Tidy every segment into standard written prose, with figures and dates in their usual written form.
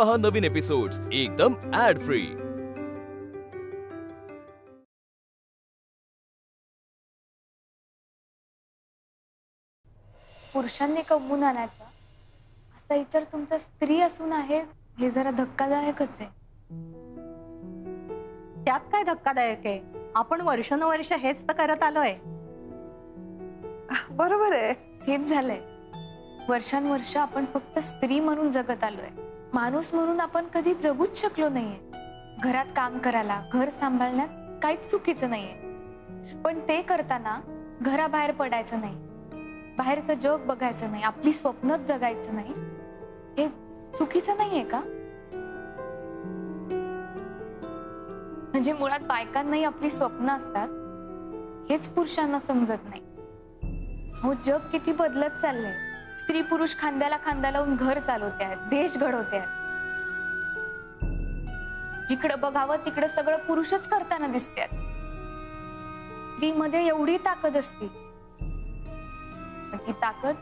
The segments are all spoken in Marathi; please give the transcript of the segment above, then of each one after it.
पहा नवीन एपिसोड्स एकदम ऍड फ्री। पुरुषांनी कमवून आणायचा असा विचार तुमचा स्त्री असून आहे हे जरा धक्कादायकच आहे। त्यात काय धक्कादायक आहे? आपण वर्षानुवर्ष हेच तर करत आलोय। बरोबर आहे, हेच झालंय। वर्षानुवर्ष आपण फक्त स्त्री म्हणून जगत आलोय, माणूस म्हणून आपण कधी जगूच शकलो नाहीये। घरात काम करायला, घर सांभाळण्यात काहीच चुकीचं नाहीये, पण ते करताना घराबाहेर पडायचं नाही, बाहेरचं जग बघायचं नाही, आपली स्वप्नच जगायचं नाही, हे चुकीचं नाहीये का? म्हणजे मुळात बायकांनाही आपली स्वप्न असतात, हेच पुरुषांना समजत नाही। हो, जग किती बदलत चाललंय। स्त्री पुरुष खांद्याला खांदा लावून घर चालवते आहेत, देश घडवते आहेत। जिकडे बघावं तिकडे सगळं पुरुषच करताना दिसतात। स्त्रीमध्ये एवढी ताकद असते, पण ती ताकद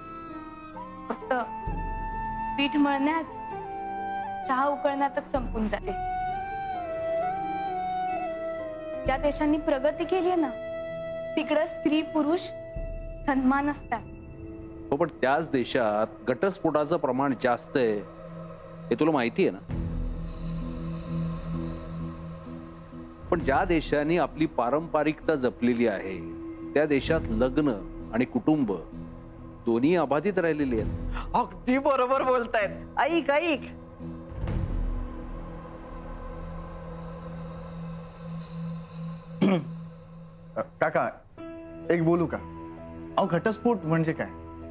फक्त पीठ मळण्यात, चहा उकळण्यातच संपून जाते। ज्या देशांनी प्रगती केली ना, तिकडे स्त्री पुरुष सन्मान असतात। हो, पण त्याच देशात घटस्फोटाचं प्रमाण जास्त आहे, हे तुला माहिती आहे ना? पण ज्या देशांनी आपली पारंपरिकता जपलेली आहे त्या देशात लग्न आणि कुटुंब दोन्ही अबाधित राहिलेली आहेत। अगदी बरोबर बोलतायत। ऐक ऐक, काका एक बोलू का? अहो, घटस्फोट म्हणजे काय?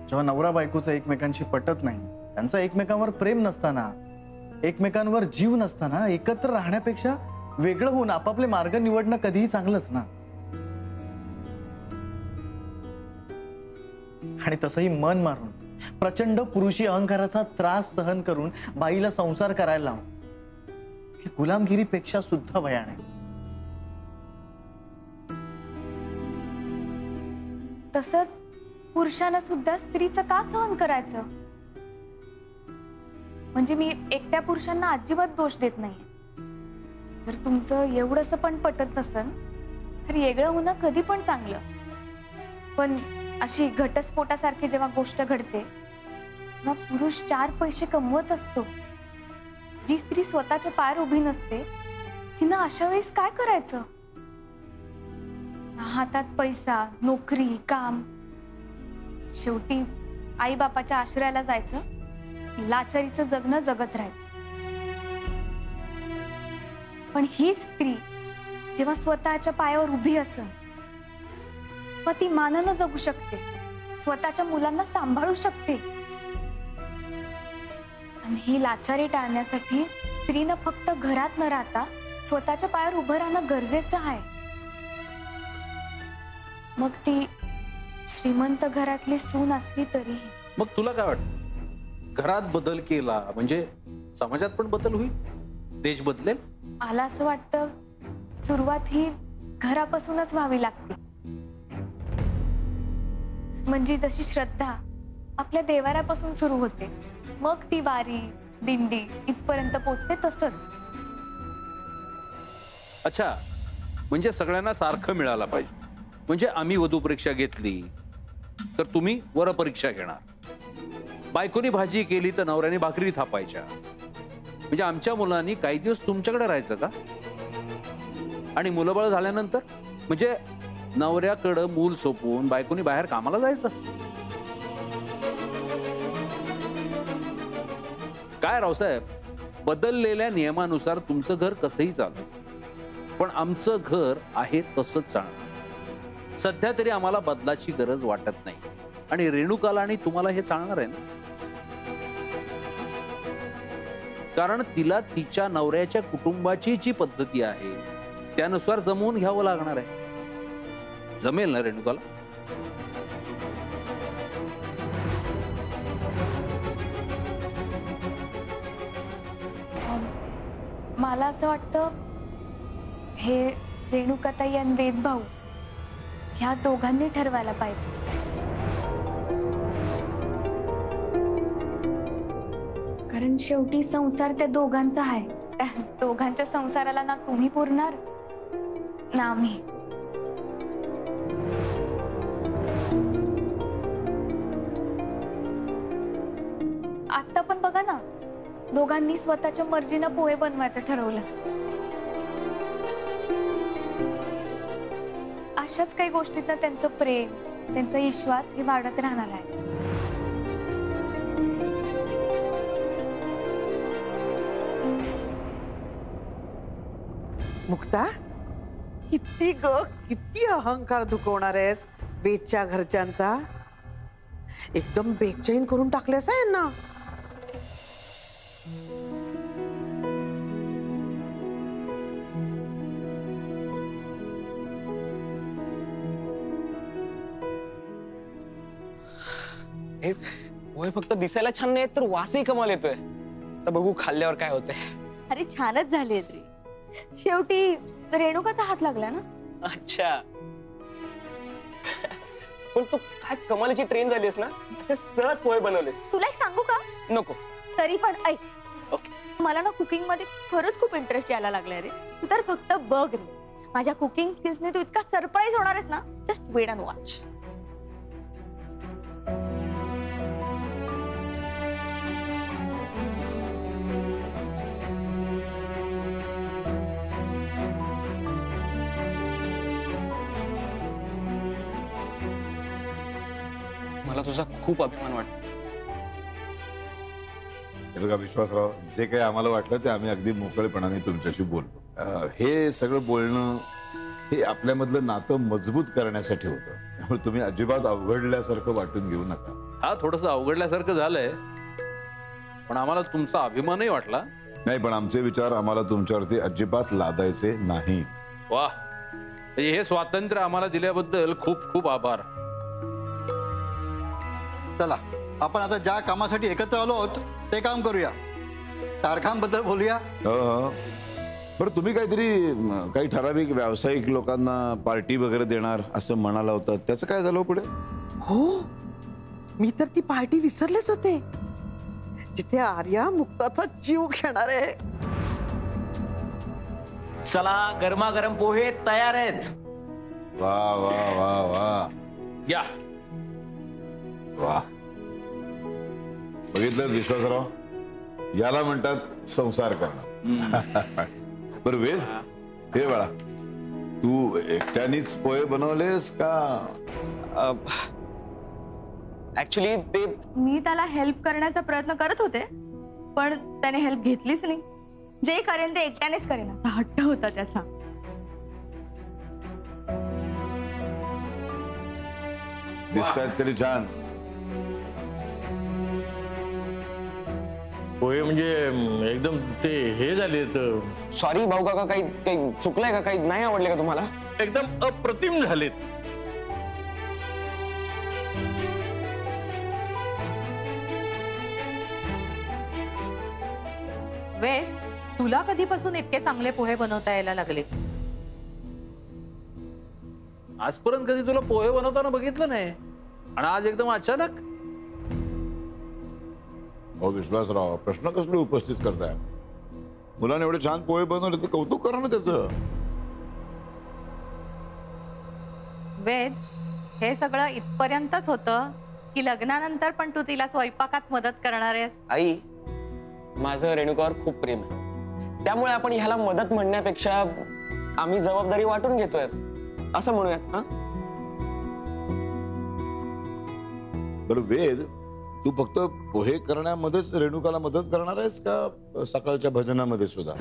जेव्हा नवरा बायकोचं एकमेकांशी पटत नाही, त्यांचा एकमेकांवर प्रेम नसताना, एकमेकांवर जीव नसताना एकत्र राहण्यापेक्षा वेगळं होऊन आपापले मार्ग निवडणं कधीही चांगलंच ना। आणि तसंही मन मारून प्रचंड पुरुषी अहंकाराचा त्रास सहन करून बाईला संसार करायला लावून ही गुलामगिरीपेक्षा सुद्धा भयान आहे। तसंच पुरुषांना सुद्धा स्त्रीचं का सहन करायचं? म्हणजे मी एकट्या पुरुषांना अजिबात दोष देत नाही। जर तुमचं एवढंसं पण पटत नसेल तर वेगळं होणं कधी पण चांगलं, पण अशी घटस्फोटासारखी जेव्हा गोष्ट घडते तेव्हा पुरुष 4 पैसे कमवत असतो, जी स्त्री स्वतःच्या पायावर उभी नसते तिनं अशा वेळेस काय करायचं? हातात पैसा, नोकरी, काम, शेवटी आई बापाच्या आश्रयाला जायचं, लाचारीचं जगणं जगत राहायचं। पण ही स्त्री जेव्हा स्वतःच्या पायावर उभी असेल व ती मानानं जगू शकते, स्वतःच्या मुलांना सांभाळू शकते, आणि ही लाचारी टाळण्यासाठी स्त्रीनं फक्त घरात न राहता स्वतःच्या पायावर उभं राहणं गरजेचं आहे। मग ती श्रीमंत घरातली सून असली तरीही। मग तुला काय वाटतं, घरात बदल केला म्हणजे समाजात पण बदल होईल, देश बदलेल? मला असं वाटतं सुरुवात ही घरापासूनच व्हावी लागते। म्हणजे जशी श्रद्धा आपल्या देवाऱ्यापासून सुरू होते, मग ती वारी दिंडी इथपर्यंत पोहोचते, तसंच। अच्छा, म्हणजे सगळ्यांना सारखं मिळालं पाहिजे। म्हणजे आम्ही वधू परीक्षा घेतली तर तुम्ही वर परीक्षा घेणार, बायकोनी भाजी केली तर नवऱ्याने भाकरी थापायच्या, म्हणजे आमच्या मुलांनी काही दिवस तुमच्याकडे राहायचं का? आणि मुलंबाळ झाल्यानंतर म्हणजे नवऱ्याकडं मूल सोपून बायकोनी बाहेर कामाला जायचं? काय रावसाहेब, बदललेल्या नियमानुसार तुमचं घर कसंही चालतं, पण आमचं घर आहे तसंच चालणार। सध्या तरी आम्हाला बदलाची गरज वाटत नाही, आणि रेणुकाला आणि तुम्हाला हे चालणार आहे ना? कारण तिला तिच्या नवऱ्याच्या कुटुंबाची जी पद्धती आहे त्यानुसार जमवून घ्यावं लागणार आहे। जमेल ना रेणुकाला? मला असं वाटतं हे रेणुकाताई आणि वेदभाऊ ह्या दोघांनी ठरवायला पाहिजे। कारण शेवटी संसार त्या दोघांचा आहे. दोघांच्या संसाराला ना तुम्ही पुरणार ना आम्ही. आता पण बघा ना, दोघांनी स्वतःच्या मर्जीनं पोहे बनवायचं ठरवलं. अशाच काही गोष्टींना त्यांचं प्रेम, त्यांचा विश्वास हे वाढत राहणार आहे. मुक्ता, किती किती अहंकार दुखवणार आहेस वेदच्या घरच्यांचा. एकदम बेचैन करून टाकलेस आहे यांना. हे पोहे फक्त दिसायला छान नाहीत तर वासही कमाल येतोय. तर बघू खाल्ल्यावर काय होतंय. अरे छानच झाली रे. शेवटी रेणुकाचा हात लागला ना. अच्छा. पण तू काय कमालीची ट्रेन झालीस ना, असे सहज पोहे बनवलेस. तुला एक सांगू का? नको. तरी पण ऐक, ओके. मला ना कुकिंग मध्ये खरंच खूप इंटरेस्ट यायला लागलाय रे. तू तर फक्त बघ रे, माझ्या कुकिंग स्किल्सने तू इतका सरप्राईज होणार आहेस ना. Just wait and watch. मला तुझा खूप अभिमान वाटतो. हे बघा विश्वासराव, जे काही आम्हाला वाटलं ते आम्ही अगदी मोकळेपणाने तुमच्याशी बोलतो. हे सगळं बोलणं हे आपल्यामधलं नातं मजबूत करण्यासाठी होतं. त्यामुळे तुम्ही अजिबात अवघडल्यासारखं वाटून घेऊ नका. हा थोडस अवघडल्यासारखं झालंय, पण आम्हाला तुमचा अभिमानही वाटला. नाही, पण आमचे विचार आम्हाला तुमच्यावरती अजिबात लादायचे नाही. वा, हे स्वातंत्र्य आम्हाला दिल्याबद्दल खूप खूप आभार. चला, आपण आता ज्या कामासाठी एकत्र आलो आहोत ते काम करूया. तारखांबद्दल बोलूया. बरं, तुम्ही काहीतरी काही ठराविक व्यावसायिक लोकांना पार्टी वगैरे देणार असं म्हणाला होता. त्याचं काय झालं पुढे? हो, मी तर ती पार्टी विसरलेच होते, जिथे आर्या मुक्ताचा जीव घेणार आहे. चला, गरमागरम पोहे तयार आहेत. वा वा वा वा, या. वा, बघितलं विश्वासराव, याला म्हणतात संसार करणं. बरं वेद, हे बाळा, तू एकट्यानेच पोहे बनवलेस का? ऍक्च्युली ते मी त्याला हेल्प करण्याचा प्रयत्न करत होते, पण त्याने हेल्प घेतलीच नाही. जे करेन ते एकट्यानेच करेन असा हट्ट होता त्याचा. दिसतायत तरी छान. पोहे म्हणजे एकदम ते हे झाले. सॉरी भाऊ काका, काही चुकलंय का? काही नाही आवडले का तुम्हाला? एकदम अप्रतिम झालेत. वे, तुला कधीपासून इतके चांगले पोहे बनवता यायला लागले? आजपर्यंत कधी तुला पोहे बनवताना बघितलं नाही, आणि आज एकदम अचानक. हो विश्वासराव, प्रश्न कसले उपस्थित करताय? मुलाने एवढे छान पोहे बनवले, ते कौतुक करा ना त्याचं. वेद, हे सगळं इथपर्यंतच होतं की लग्नानंतर पण तू तिला स्वयंपाकात मदत करणार आहेस? आई, माझं रेणुकावर खूप प्रेम आहे, त्यामुळे आपण ह्याला मदत म्हणण्यापेक्षा आम्ही जबाबदारी वाटून घेतोय असं म्हणूयात. हा, बरं वेद, तू फक्त पोहे करण्यामध्येच रेणुकाला मदत करणार आहेस का सकाळच्या भजनामध्ये सुद्धा?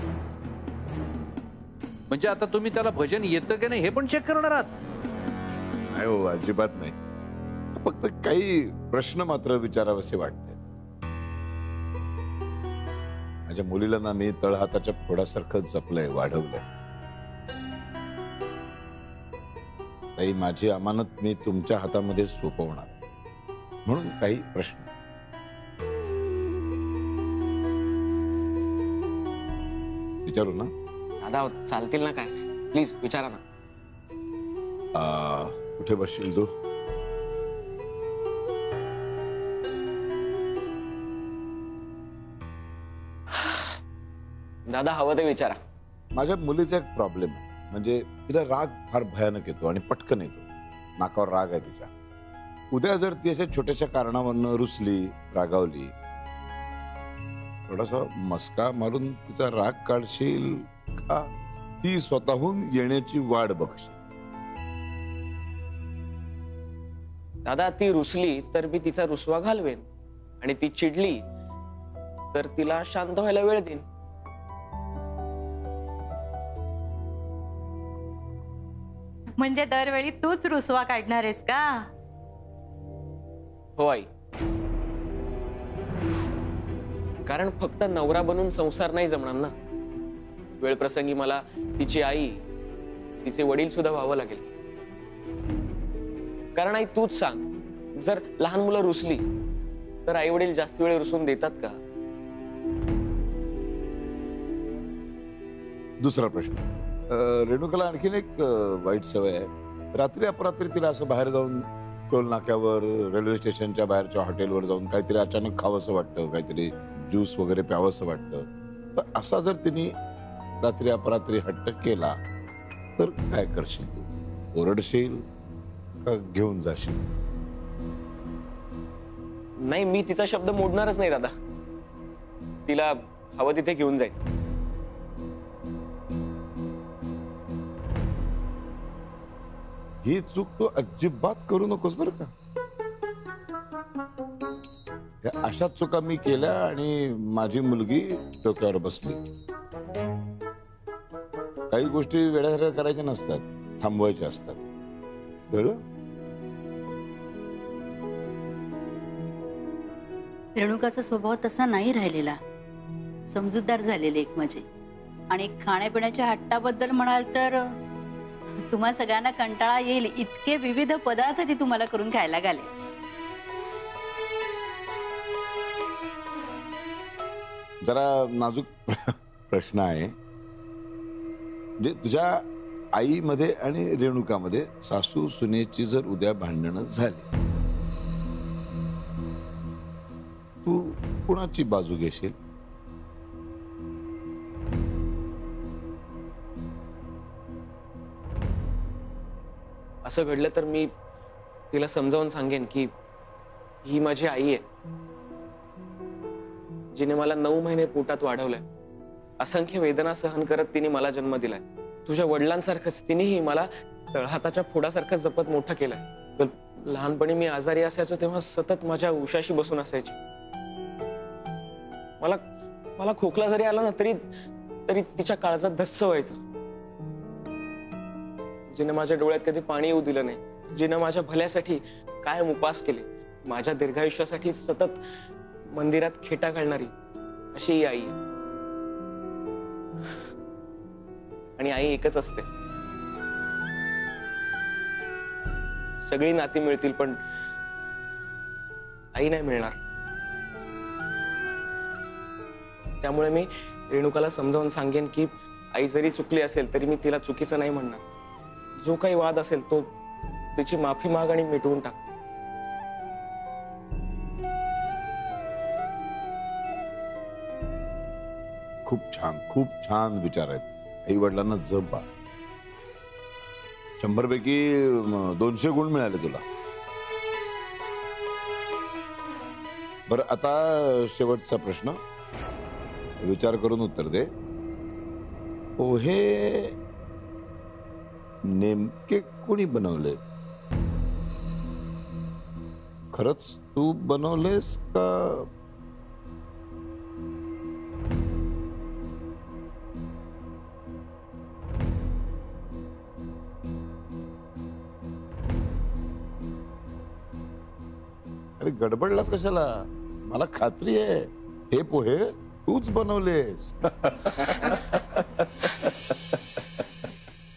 म्हणजे आता तुम्ही त्याला भजन येतं की नाही हे पण चेक करणार आहात? नाही हो, अजिबात नाही. फक्त काही प्रश्न मात्र विचारावेसे वाटते. माझ्या मुलीला ना मी तळहाताच्या फोडासारखं जपलंय, वाढवलंय. ताई, माझी अमानत मी तुमच्या हातामध्ये सोपवणार, म्हणून काही प्रश्न. विचारू ना? दादा चालतील ना? काय प्लीज विचारा ना. कुठे बसशील तू? दादा हवं ते विचारा. माझ्या मुलीचा एक प्रॉब्लेम आहे, म्हणजे तिला राग फार भयानक येतो आणि पटकन येतो. नाकावर राग आहे तिच्या. उद्या जर ती अशा छोट्याशा कारणावरनं रुसली, रागावली, थोडासा मस्का मारून तिचा राग काढशील का ती स्वतःहून येण्याची वाट बघशील? दादा ती रुसली तर मी तिचा रुसवा घालवेन, आणि ती चिडली तर तिला शांत व्हायला वेळ देईन. म्हणजे दरवेळी तूच रुसवा काढणार आहेस का? हो आई. कारण फक्त नवरा बनून संसार नाही जमणार ना. वेळ प्रसंगी मला तिची आई, तिचे वडील सुद्धा व्हावं लागेल. कारण आई तूच सांग, जर लहान मुलं रुसली तर आई वडील जास्त वेळ रुसून देतात का? दुसरा प्रश्न, रेणुकाला आणखीन एक वाईट सवय आहे. रात्री अपरात्री तिला असं बाहेर जाऊन टोल नाक्यावर, रेल्वे स्टेशनच्या बाहेरच्या हॉटेलवर जाऊन काहीतरी अचानक खावंसं वाटतं, काहीतरी ज्यूस वगैरे प्यावंसं वाटतं. तर असा जर तिने रात्री अपरात्री हट्ट केला तर काय करशील तू? ओरडशील का घेऊन जाशील? नाही, मी तिचा शब्द मोडणारच नाही दादा. तिला हवं तिथे घेऊन जाईल. ही चूक तू अजिबात करू नकोस बरं का. या अशा चुका मी केल्या आणि माझी मुलगी डोक्यावर बसली. काही गोष्टी वेळासारख्या करायच्या नसतात, थांबवायच्या असतात. कळलं? रेणुकाचा स्वभाव तसा नाही राहिलेला, समजूतदार झालेले एक म्हणजे. आणि खाण्यापिण्याच्या हट्टाबद्दल म्हणाल तर तुम्हा सगळ्यांना कंटाळा येईल इतके विविध पदार्थ ती तुम्हाला करून खायला घाले. जरा नाजूक प्रश्न आहे. म्हणजे तुझ्या आईमध्ये आणि रेणुकामध्ये सासू सुनेची जर उद्या भांडणं झाली, तू कुणाची बाजू घेशील? असं घडलं तर मी तिला समजावून सांगेन की ही माझी आई आहे, जिने मला 9 महिने पोटात वाढवलंय. असंख्य वेदना सहन करत तिने मला जन्म दिलाय. तुझ्या वडिलांसारखंच तिनेही मला तळहाताच्या फोडासारखं जपत मोठं केलंय. लहानपणी मी आजारी असायचो तेव्हा सतत माझ्या उशाशी बसून असायची. मला खोकला जरी आला ना तरी तिच्या काळजात धस्स व्हायचं. जिने माझ्या डोळ्यात कधी पाणी येऊ दिलं नाही, जिने माझ्या भल्यासाठी कायम उपास केले, माझ्या दीर्घायुष्यासाठी सतत मंदिरात खेटा घालणारी अशी ही आई. आणि आई एकच असते. सगळी नाती मिळतील पण आई नाही मिळणार. त्यामुळे मी रेणुकाला समजावून सांगेन की आई जरी चुकली असेल तरी मी तिला चुकीचं नाही म्हणणार. जो काही वाद असेल तो तिची माफी माग आणि मिटवून टाक. खूप छान विचार आहेत. आई वडिलांना जप बाळ. 100 पैकी 200 गुण मिळाले तुला. बरं, आता शेवटचा प्रश्न, विचार करून उत्तर दे. पोहे नेमके कोणी बनवले? खरंच तू बनवलेस का? अरे गडबडलास कशाला? मला खात्री आहे हे पोहे तूच बनवलेस.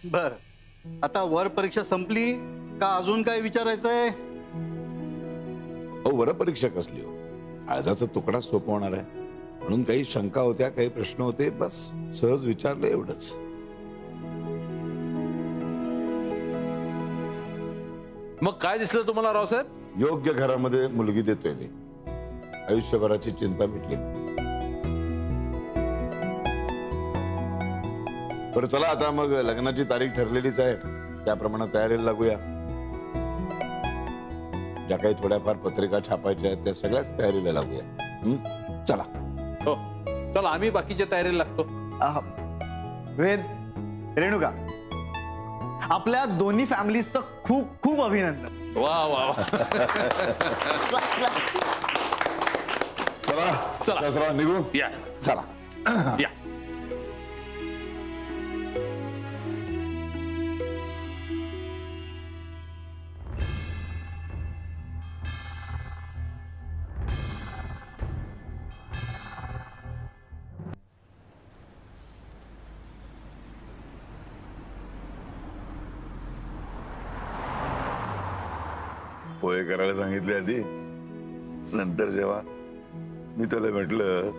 बर, आता वर परीक्षा संपली का अजून काय विचारायचंय? वर परीक्षा कसली हो? काळजाचा तुकडा सोपवणार आहे म्हणून काही शंका होत्या, काही प्रश्न होते, बस सहज विचारले एवढंच. मग काय दिसलं तुम्हाला रावसाहेब? योग्य घरामध्ये मुलगी देतोय मी. आयुष्यभराची चिंता मिटली. बरं चला आता मग लग्नाची तारीख ठरलेलीच आहे, त्याप्रमाणे तयारीला लागूया. ज्या काही थोड्याफार पत्रिका छापायच्या आहेत त्या सगळ्याच तयारीला लागूया. चला. हो चला, आम्ही बाकीच्या तयारीला लागतो. वेद, रेणुका, आपल्या दोन्ही फॅमिलीजचं खूप खूप अभिनंदन. वा वा वा. चला चला निघू. या चला या. पोहे करायला सांगितले आधी, नंतर जेव्हा मी त्याला म्हटलं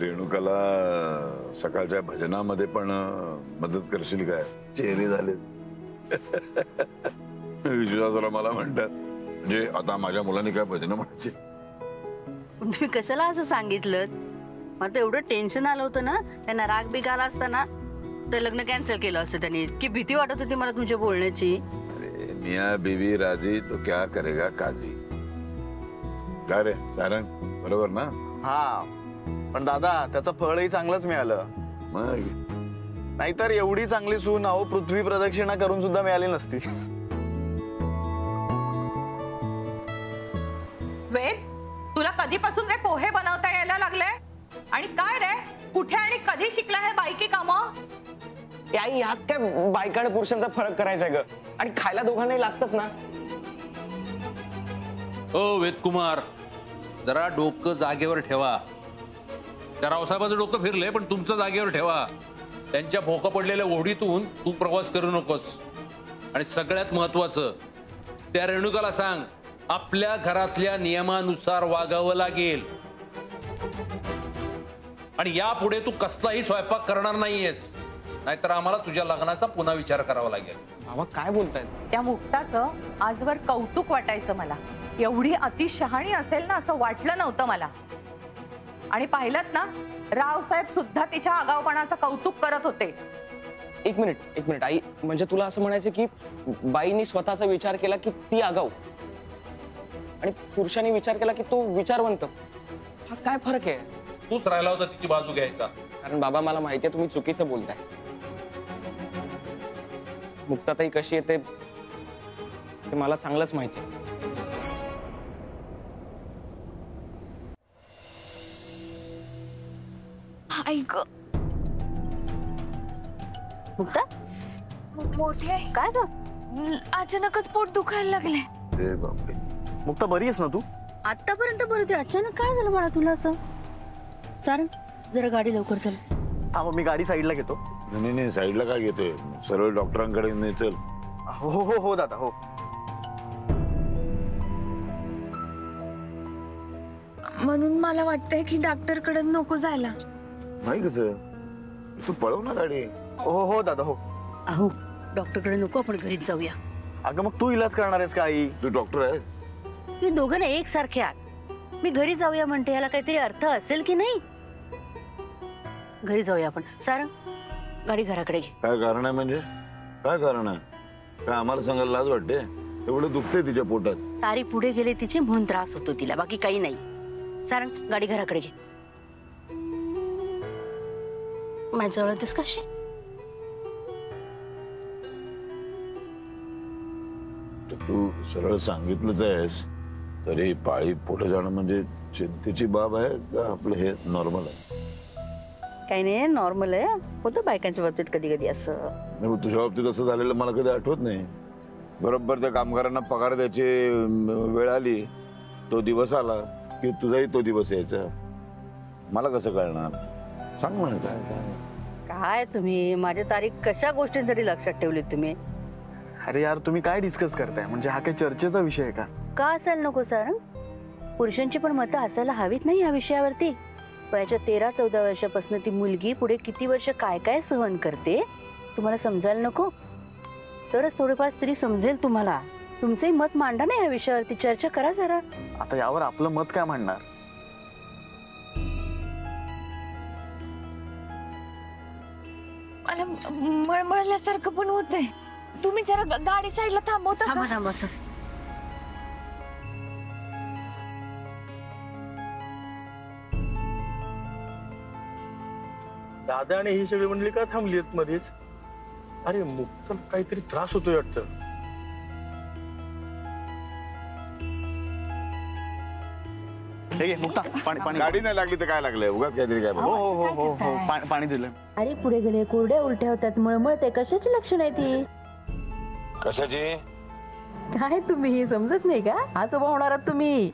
रेणुकाला सकाळच्या भजनामध्ये पण मदत करशील काय, चेहरे झाले. विश्वासाला मला म्हणतात म्हणजे आता माझ्या मुलांनी काय भजन म्हणायचे. तुम्ही कशाला असं सांगितलं? मला तर एवढं टेन्शन आलं होतं ना, त्यांना राग बिग आला असता ना तर लग्न कॅन्सल केलं असतं त्यांनी. इतकी भीती वाटत होती मला तुमच्या बोलण्याची. मियाँ बीवी राजी तो क्या करेगा काजी. काय रे सारंग, बरोबर ना? हा, पण दादा त्याचं फळही चांगलंच मिळालं. मग नाहीतर एवढी चांगली सून अहो पृथ्वी प्रदक्षिणा करून सुद्धा मिळाली नसती. वेद, तुला कधीपासून रे पोहे बनवता यायला लागले? आणि काय रे, कुठे आणि कधी शिकला हे बायकी कामं? यात काय बायका आणि पुरुषांचा फरक करायचा ग, आणि खायला दोघांनाही लागतच ना. ओ वेदकुमार, जरा डोकं जागेवर ठेवा. त्या रावसाहेबाचं डोकं फिरलंय पण तुमचं जागेवर ठेवा. त्यांच्या भोका पडलेल्या ओढीतून तू प्रवास करू नकोस. आणि सगळ्यात महत्वाचं, त्या रेणुकाला सांग आपल्या घरातल्या नियमानुसार वागावं लागेल. आणि यापुढे तू कसलाही स्वयंपाक करणार नाहीयेस, नाहीतर आम्हाला तुझ्या लग्नाचा पुन्हा विचार करावा लागेल. बाबा काय बोलतायत? त्या मुक्ताचं आजवर कौतुक वाटायचं मला. एवढी अतिशहाणी असेल ना असं वाटलं नव्हतं मला. आणि पाहिलंत ना, रावसाहेब सुद्धा तिच्या आगाऊपणाचं कौतुक करत होते. एक मिनिट आई, म्हणजे तुला असं म्हणायचं की बाईनी स्वतःचा विचार केला की ती आगाऊ, आणि पुरुषांनी विचार केला की तो विचारवंत. हा काय फरक आहे? तूच राहिला होता तिची बाजू घ्यायचा. कारण बाबा मला माहितीये तुम्ही चुकीचं बोलताय. मुक्ताताई कशी येते ते मला चांगलंच माहिती आहे. ऐक मुक्ता, मोठी आहे. काय ग? अचानकच पोट दुखायला लागले. मुक्ता बरी आहेस ना तू? आतापर्यंत बरं होती, अचानक काय झालं मला तुला असं? सारंग, जरा गाडी लवकर चल. हा, मी गाडी साईडला घेतो. नाही साईडला काय घेतोय, सरळ डॉक्टरांकडे नाही. चल. हो हो हो दादा, हो. म्हणून मला वाटतंय की डॉक्टरकडे नको जायला. नाही कसं, तू पळव ना गाडी. हो हो दादा, हो. अहो डॉक्टरकडे नको, आपण घरीच जाऊया. अगं मग तू इलाज करणार आहेस का आई? तू डॉक्टर आहेस? तुम्ही दोघं ना एकसारखे आहात. मी घरी जाऊया म्हणते, याला काहीतरी अर्थ असेल की नाही? घरी जाऊया आपण. सारंग, गाडी घराकडे घे. काय कारण आहे म्हणजे? काय कारण आहे? काय आम्हाला सांगायला लाज वाटते? एवढं दुखतंय तिच्या पोटात. तारी पुढे गेले तिची म्हणून त्रास होतो तिला, बाकी काही नाही. सारंग, गाडी घराकडे घे. माझ्याजवळ येतेस कशी? तू सरळ सांगितलंच आहेस, तरी पाळी पुढे जाणं म्हणजे चिंतेची बाब आहे का आपलं हे नॉर्मल आहे? काही नाही, नॉर्मल आहे. होतं बायकांच्या बाबतीत कधी कधी असं. नाही, तुझ्या बाबतीत असं झालेलं मला कधी आठवत नाही. बरोबर त्या कामगारांना पगार द्यायची वेळ आली, तो दिवस आला की तुझाही तो दिवस यायचा. मला कसं कळणार? सांग मला. काय तुम्ही माझी तारीख कशा गोष्टींसाठी लक्षात ठेवली तुम्ही? अरे यार, तुम्ही काय डिस्कस करताय? म्हणजे हा काही चर्चेचा विषय आहे का? का असायला नको सारंग? पुरुषांची पण मतं असायला हवीत नाही या विषयावरती. वयाच्या 13-14 वर्षापासून ती मुलगी पुढे किती वर्ष काय काय सहन करते तुम्हाला समजायला नको? तरच थोडीफार तरी समजेल तुम्हाला. तुमचंही मत मांडा ना या विषयावरती, चर्चा करा जरा. आता यावर आपलं मत काय मांडणार? मला मळमळल्यासारखं पण होतंय. तुम्ही जरा गाडी साईडला थांबवता का? दादा आणि ही सगळी मंडळी का थांबली आहेत मध्येच? अरे मुक्तल काहीतरी त्रास होतोय वाटतं. मुक्ता पाणी पाणी गाडी नाही लागली तर काय लागलंय उगाच काहीतरी काय हो हो हो हो हो पाणी दिलं. अरे पुढे गेले कोरड्या उलट्या होतात मळमळते कशाची लक्षण आहे ती? कशाची? काय तुम्ही समजत नाही का? आजोबा होणार आहात तुम्ही.